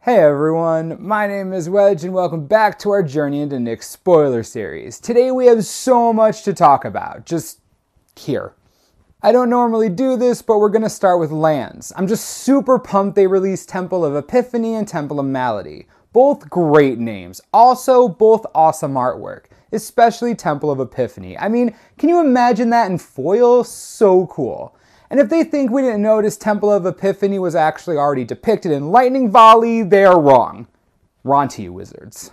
Hey everyone, my name is Wedge and welcome back to our Journey into Nick's spoiler series. Today we have so much to talk about, just here. I don't normally do this, but we're going to start with lands. I'm just super pumped they released Temple of Epiphany and Temple of Malady. Both great names, also both awesome artwork, especially Temple of Epiphany. I mean, can you imagine that in foil? So cool. And if they think we didn't notice Temple of Epiphany was actually already depicted in Lightning Volley, they are wrong. Ron to you, wizards.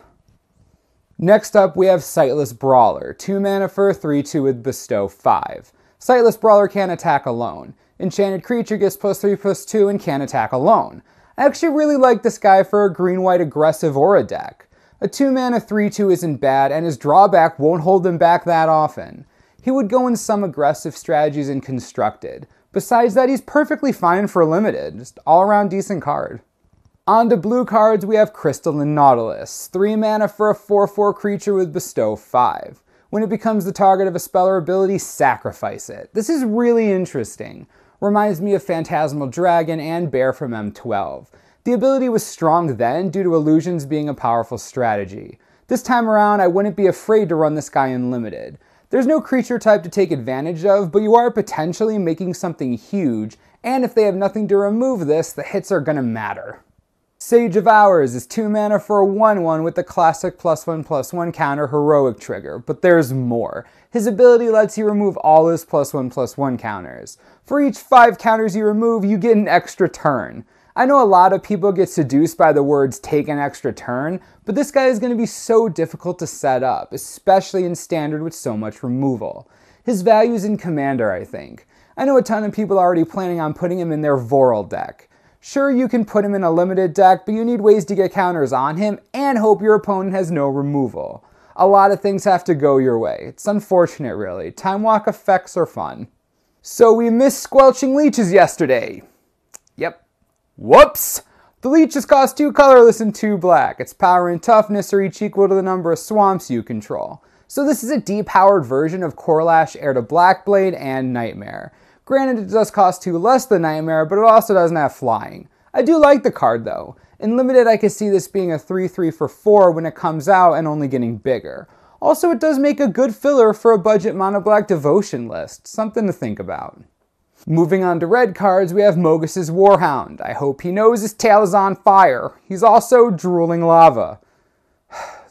Next up, we have Sightless Brawler. 2 mana for a 3/2 with Bestow 5. Sightless Brawler can't attack alone. Enchanted creature gets +3/+2 and can't attack alone. I actually really like this guy for a green-white aggressive aura deck. A 2 mana 3/2 isn't bad, and his drawback won't hold him back that often. He would go in some aggressive strategies in Constructed. Besides that, he's perfectly fine for limited, just all-around decent card. On to blue cards, we have Crystalline Nautilus. 3 mana for a 4/4 creature with Bestow 5. When it becomes the target of a spell or ability, sacrifice it. This is really interesting. Reminds me of Phantasmal Dragon and Bear from M12. The ability was strong then due to illusions being a powerful strategy. This time around, I wouldn't be afraid to run this guy in limited. There's no creature type to take advantage of, but you are potentially making something huge, and if they have nothing to remove this, the hits are gonna matter. Sage of Hours is 2 mana for a 1/1 with the classic +1/+1 counter heroic trigger, but there's more. His ability lets you remove all his +1/+1 counters. For each 5 counters you remove, you get an extra turn. I know a lot of people get seduced by the words take an extra turn, but this guy is going to be so difficult to set up, especially in standard with so much removal. His value is in Commander, I think. I know a ton of people are already planning on putting him in their Voral deck. Sure, you can put him in a limited deck, but you need ways to get counters on him and hope your opponent has no removal. A lot of things have to go your way. It's unfortunate, really. Time Walk effects are fun. So we missed Squelching Leeches yesterday. Yep. Whoops! The leeches cost 2 colorless and 2 black. Its power and toughness are each equal to the number of swamps you control. So this is a depowered version of Corlash, Heir to Blackblade, and Nightmare. Granted, it does cost 2 less than Nightmare, but it also doesn't have flying. I do like the card though. In limited, I could see this being a 3/3 for 4 when it comes out and only getting bigger. Also, it does make a good filler for a budget mono black devotion list. Something to think about. Moving on to red cards, we have Mogus's Warhound. I hope he knows his tail is on fire. He's also drooling lava.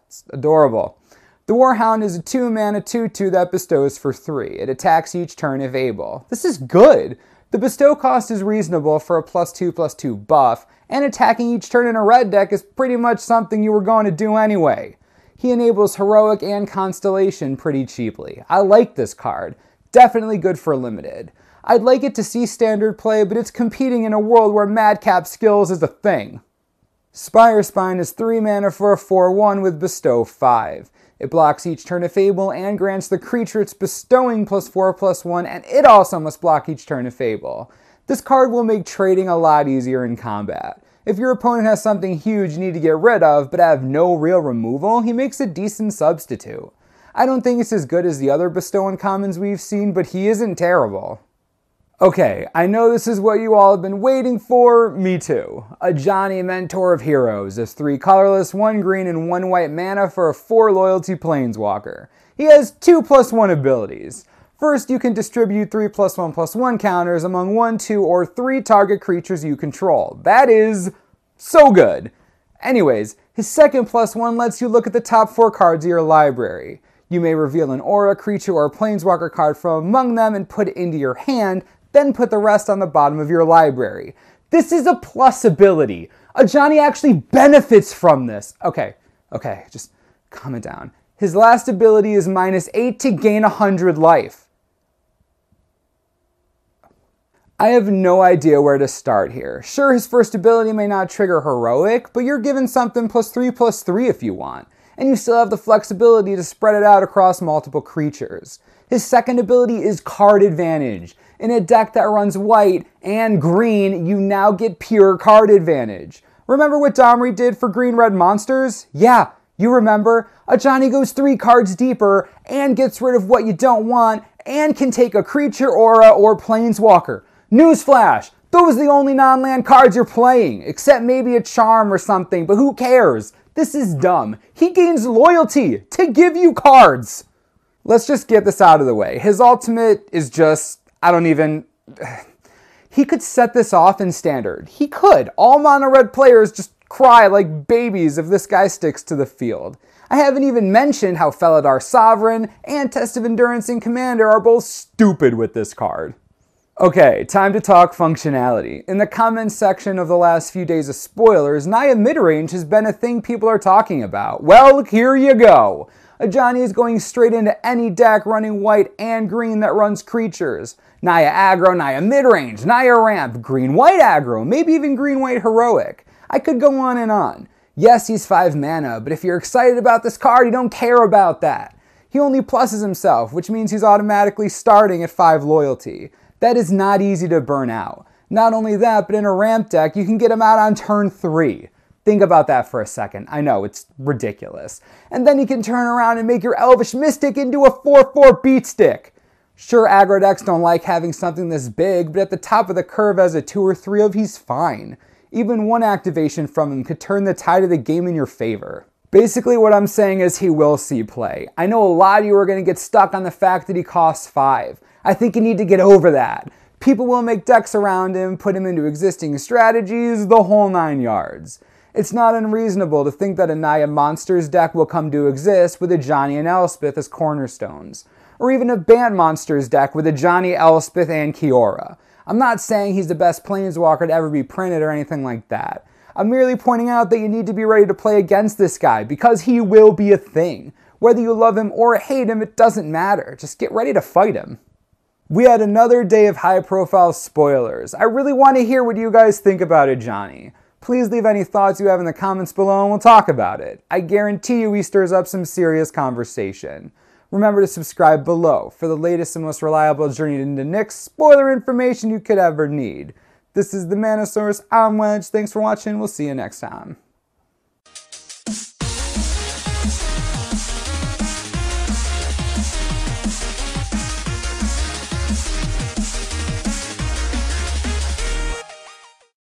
It's adorable. The Warhound is a 2 mana 2/2 that bestows for 3. It attacks each turn if able. This is good. The bestow cost is reasonable for a +2/+2 buff, and attacking each turn in a red deck is pretty much something you were going to do anyway. He enables Heroic and Constellation pretty cheaply. I like this card. Definitely good for limited. I'd like it to see standard play, but it's competing in a world where Madcap Skills is a thing. Spire Spine is 3 mana for a 4/1 with Bestow 5. It blocks each turn if able and grants the creature it's bestowing +4/+1, and it also must block each turn if able. This card will make trading a lot easier in combat. If your opponent has something huge you need to get rid of but have no real removal, he makes a decent substitute. I don't think it's as good as the other Bestow uncommons we've seen, but he isn't terrible. Okay, I know this is what you all have been waiting for, me too. Ajani, Mentor of Heroes is 3 colorless, 1 green, and 1 white mana for a 4 loyalty planeswalker. He has 2/+1 abilities. First, you can distribute 3 +1/+1 counters among 1, 2, or 3 target creatures you control. That is so good. Anyways, his second +1 lets you look at the top 4 cards of your library. You may reveal an aura, creature, or planeswalker card from among them and put it into your hand, then put the rest on the bottom of your library. This is a plus ability. Ajani actually benefits from this. Okay, just calm it down. His last ability is -8 to gain 100 life. I have no idea where to start here. Sure, his first ability may not trigger heroic, but you're given something +3/+3 if you want, and you still have the flexibility to spread it out across multiple creatures. His second ability is card advantage. In a deck that runs white and green, you now get pure card advantage. Remember what Domri did for green-red monsters? Yeah, you remember. Ajani goes 3 cards deeper and gets rid of what you don't want and can take a creature, aura, or planeswalker. Newsflash! Those are the only non-land cards you're playing, except maybe a charm or something, but who cares? This is dumb. He gains loyalty to give you cards. Let's just get this out of the way. His ultimate is just, he could set this off in standard. He could. All mono red players just cry like babies if this guy sticks to the field. I haven't even mentioned how Felidar Sovereign and Test of Endurance in Commander are both stupid with this card. Okay, time to talk functionality. In the comments section of the last few days of spoilers, Naya midrange has been a thing people are talking about. Well, here you go. Ajani is going straight into any deck running white and green that runs creatures. Naya aggro, Naya midrange, Naya ramp, green-white aggro, maybe even green-white heroic. I could go on and on. Yes, he's 5 mana, but if you're excited about this card, you don't care about that. He only pluses himself, which means he's automatically starting at 5 loyalty. That is not easy to burn out. Not only that, but in a ramp deck, you can get him out on turn 3. Think about that for a second. I know, it's ridiculous. And then you can turn around and make your Elvish Mystic into a 4/4 beat stick. Sure, aggro decks don't like having something this big, but at the top of the curve as a 2 or 3 of, he's fine. Even one activation from him could turn the tide of the game in your favor. Basically what I'm saying is he will see play. I know a lot of you are going to get stuck on the fact that he costs 5. I think you need to get over that. People will make decks around him, put him into existing strategies, the whole 9 yards. It's not unreasonable to think that a Naya Monsters deck will come to exist with Ajani and Elspeth as cornerstones. Or even a Bant Monsters deck with Ajani, Elspeth, and Kiora. I'm not saying he's the best Planeswalker to ever be printed or anything like that. I'm merely pointing out that you need to be ready to play against this guy, because he will be a thing. Whether you love him or hate him, it doesn't matter. Just get ready to fight him. We had another day of high-profile spoilers. I really want to hear what you guys think about Ajani. Please leave any thoughts you have in the comments below and we'll talk about it. I guarantee you he stirs up some serious conversation. Remember to subscribe below for the latest and most reliable Journey into Nyx spoiler information you could ever need. This is the Mana Source. I'm Wedge. Thanks for watching. We'll see you next time.